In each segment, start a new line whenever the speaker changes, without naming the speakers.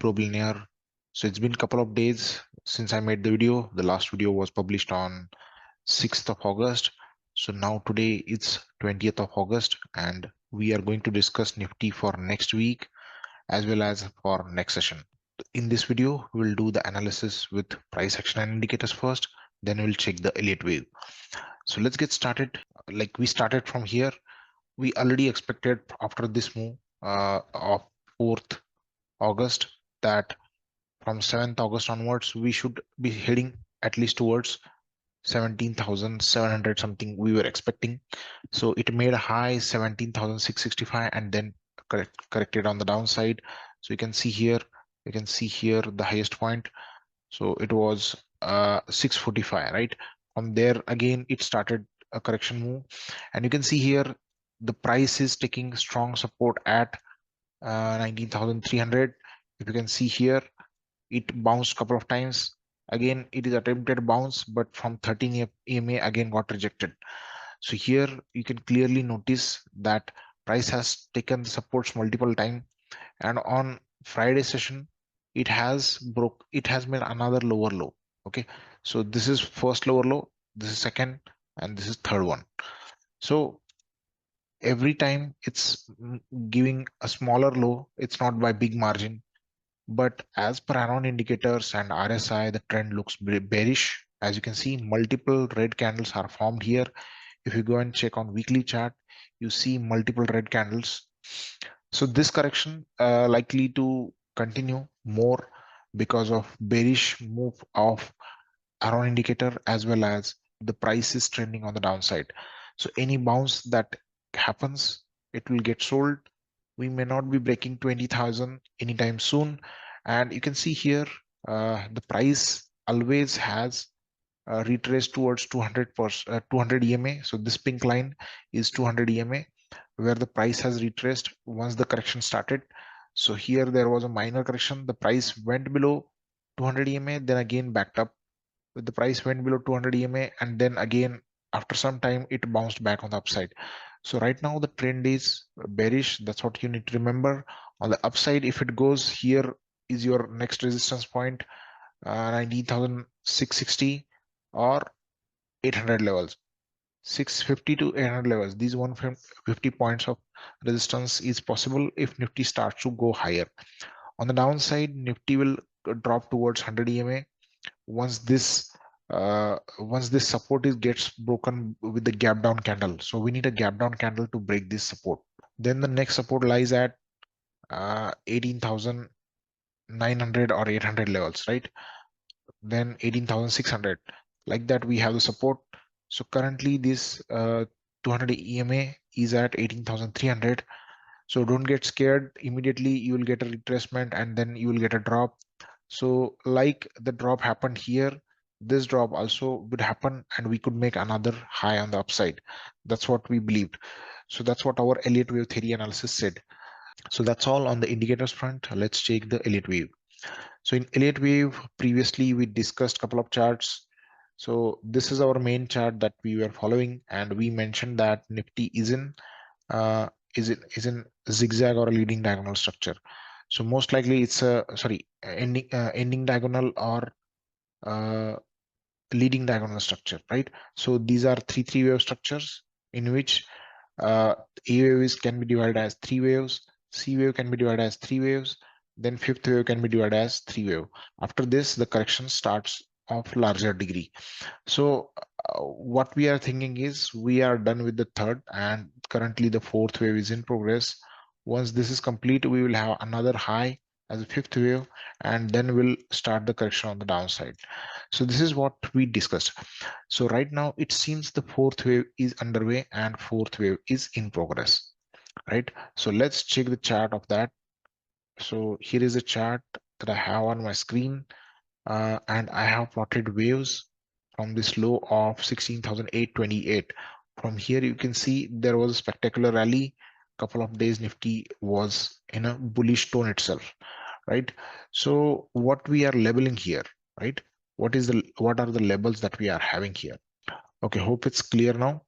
Pro Billionaire. So it's been a couple of days since I made the video. The last video was published on 6th of August. So now today it's 20th of August and we are going to discuss Nifty for next week as well as for next session. In this video, we'll do the analysis with price action and indicators first, then we'll check the Elliott Wave. So let's get started. Like we started from here, we already expected after this move of 4th August that from 7th August onwards, we should be heading at least towards 17,700 something we were expecting. So it made a high 17,665 and then corrected on the downside. So you can see here the highest point. So it was 645, right? From there again it started a correction move, and you can see here the price is taking strong support at 19,300. If you can see here, it bounced a couple of times. Again, it is attempted bounce, but from 13 EMA again got rejected. So here you can clearly notice that price has taken the supports multiple times, and on Friday session, it has made another lower low. Okay, so this is first lower low, this is second, and this is third one. So every time it's giving a smaller low, it's not by big margin. But as per around indicators and RSI, the trend looks bearish. As you can see, multiple red candles are formed here. If you go and check on weekly chart, you see multiple red candles. So this correction likely to continue more because of bearish move of around indicator as well as the price is trending on the downside. So any bounce that happens, it will get sold. We may not be breaking 20,000 anytime soon. And you can see here, the price always has retraced towards 200 EMA. So this pink line is 200 EMA, where the price has retraced once the correction started. So here there was a minor correction. The price went below 200 EMA, then again backed up. The price went below 200 EMA, and then again after some time it bounced back on the upside. So right now the trend is bearish. That's what you need to remember. On the upside, if it goes, here is your next resistance point, 19,660 or 800 levels, 650 to 800 levels. These 150 points of resistance is possible if Nifty starts to go higher. On the downside, Nifty will drop towards 100 EMA once this support gets broken with the gap down candle. So we need a gap down candle to break this support. Then the next support lies at 18,900 or 800 levels, right? Then 18,600, like that we have the support. So currently this 200 EMA is at 18,300. So don't get scared. Immediately you will get a retracement and then you will get a drop. So like the drop happened here, this drop also would happen and we could make another high on the upside. That's what we believed. So that's what our Elliott Wave Theory analysis said. So that's all on the indicators front. Let's check the Elliott Wave. So in Elliott Wave, previously we discussed a couple of charts. So this is our main chart that we were following, and we mentioned that Nifty is in zigzag or a leading diagonal structure. So most likely it's a ending diagonal or leading diagonal structure, right? So these are three wave structures in which A wave can be divided as three waves, C wave can be divided as three waves, then fifth wave can be divided as three wave. After this, the correction starts of larger degree. So what we are thinking is we are done with the third and currently the fourth wave is in progress. Once this is complete, we will have another high as a fifth wave, and then we'll start the correction on the downside. So this is what we discussed. So right now it seems the fourth wave is underway and fourth wave is in progress, right? So let's check the chart of that. So here is a chart that I have on my screen, and I have plotted waves from this low of 16,828. From here you can see there was a spectacular rally. Couple of days Nifty was in a bullish tone itself, right? So what we are labeling here, right? What are the labels that we are having here? Okay, hope it's clear now.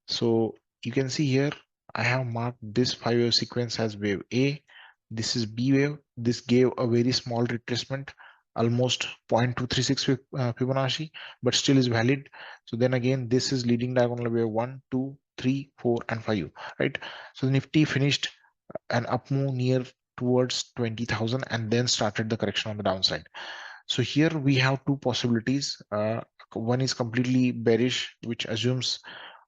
So you can see here I have marked this 5 wave sequence as wave A, This is B wave. This gave a very small retracement, almost 0.236 Fibonacci, but still is valid. So then again, this is leading diagonal wave 1, 2, 3, 4, and 5, right? So Nifty finished an up move near towards 20,000 and then started the correction on the downside. So here we have two possibilities. One is completely bearish, which assumes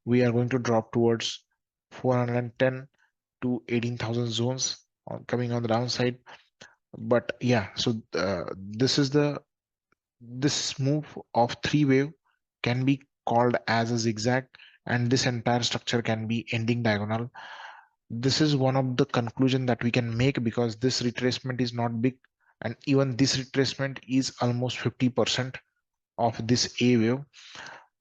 we are going to drop towards 410 to 18,000 zones coming on the downside. But yeah, so this move of three wave can be called as a zigzag, and this entire structure can be ending diagonal. This is one of the conclusion that we can make, because this retracement is not big, and even this retracement is almost 50% of this A wave.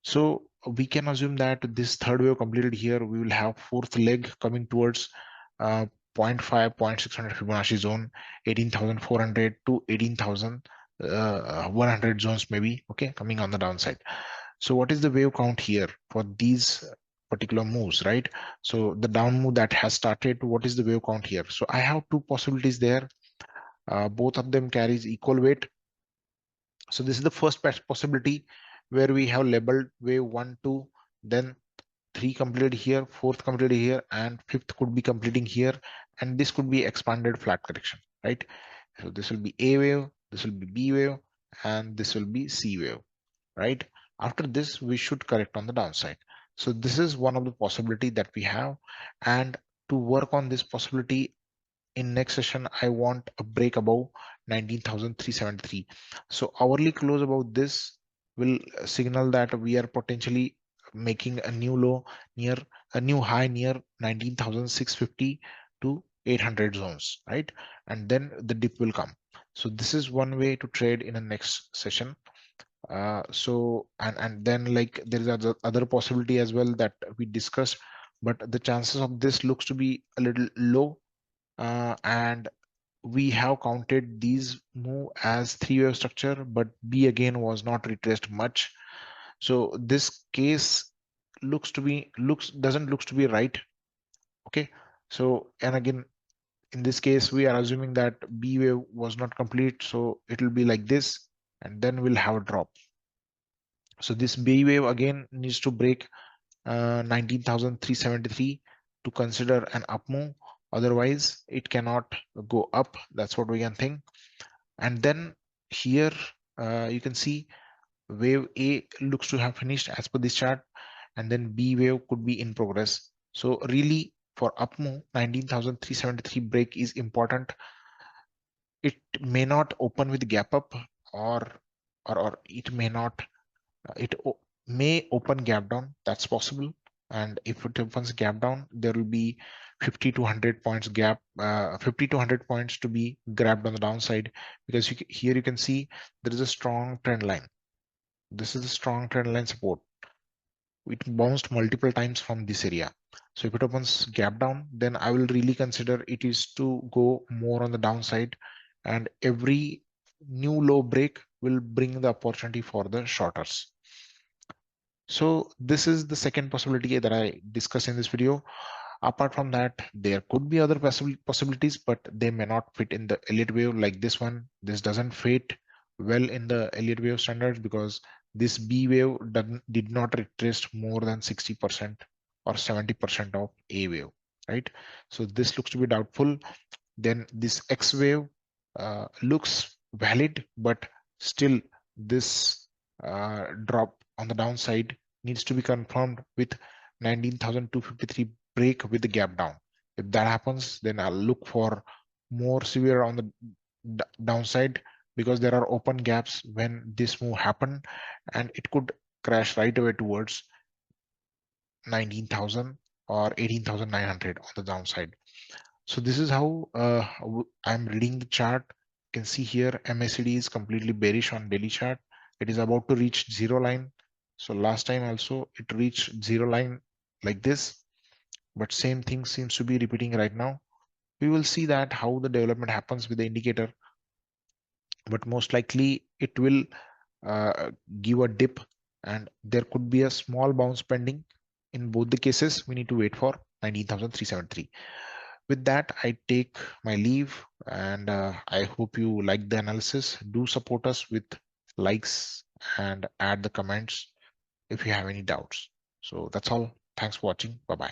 So we can assume that this third wave completed here, we will have fourth leg coming towards uh, 0.5, 0.600 Fibonacci zone, 18,400 to 18,100 zones maybe, okay, coming on the downside. So what is the wave count here for these particular moves, right? So the down move that has started, what is the wave count here? So I have two possibilities there. Both of them carries equal weight. So this is the first possibility, where we have labeled wave 1, 2, then 3 completed here, fourth completed here, and fifth could be completing here, and this could be expanded flat correction, right? So this will be A wave, this will be B wave, and this will be C wave, right? After this, we should correct on the downside. So this is one of the possibility that we have, and to work on this possibility, in next session I want a break above 19,373. So hourly close about this will signal that we are potentially making a new low near a new high near 19,650 to 800 zones, right? And then the dip will come. So this is one way to trade in the next session. So and then, like, there is other possibility as well that we discussed, but the chances of this looks to be a little low, and we have counted these move as three wave structure, but B again was not retraced much. So this case doesn't looks to be right. Okay. So, and again, in this case, we are assuming that B wave was not complete. So it will be like this, and then we'll have a drop. So this B wave again needs to break 19,373 to consider an up move. Otherwise, it cannot go up. That's what we can think. And then here you can see wave A looks to have finished as per this chart, and then B wave could be in progress. So really, for up move, 19,373 break is important. It may not open with gap up, or it may not it may open gap down. That's possible. And if it opens gap down, there will be 50 to 100 points gap, 50 to 100 points to be grabbed on the downside, because here you can see there is a strong trend line. This is a strong trend line support. It bounced multiple times from this area. So if it opens gap down, then I will really consider it is to go more on the downside, and every new low break will bring the opportunity for the shorters. So this is the second possibility that I discussed in this video. Apart from that, there could be other possibilities, but they may not fit in the Elliott wave like this one. This doesn't fit well in the Elliott wave standards, because this B wave did not retrace more than 60% or 70% of A wave, right? So this looks to be doubtful. Then this X wave looks valid, but still this drop on the downside needs to be confirmed with 19,253 break with the gap down. If that happens, then I'll look for more severe on the downside, because there are open gaps when this move happened, and it could crash right away towards 19,000 or 18,900 on the downside. So this is how I'm reading the chart. You can see here MACD is completely bearish on daily chart. It is about to reach zero line. So last time also it reached zero line like this, but same thing seems to be repeating right now. We will see that how the development happens with the indicator, but most likely it will give a dip, and there could be a small bounce pending. In both the cases, we need to wait for 19,373. With that, I take my leave, and I hope you like the analysis. Do support us with likes and add the comments if you have any doubts. So that's all. Thanks for watching. Bye bye.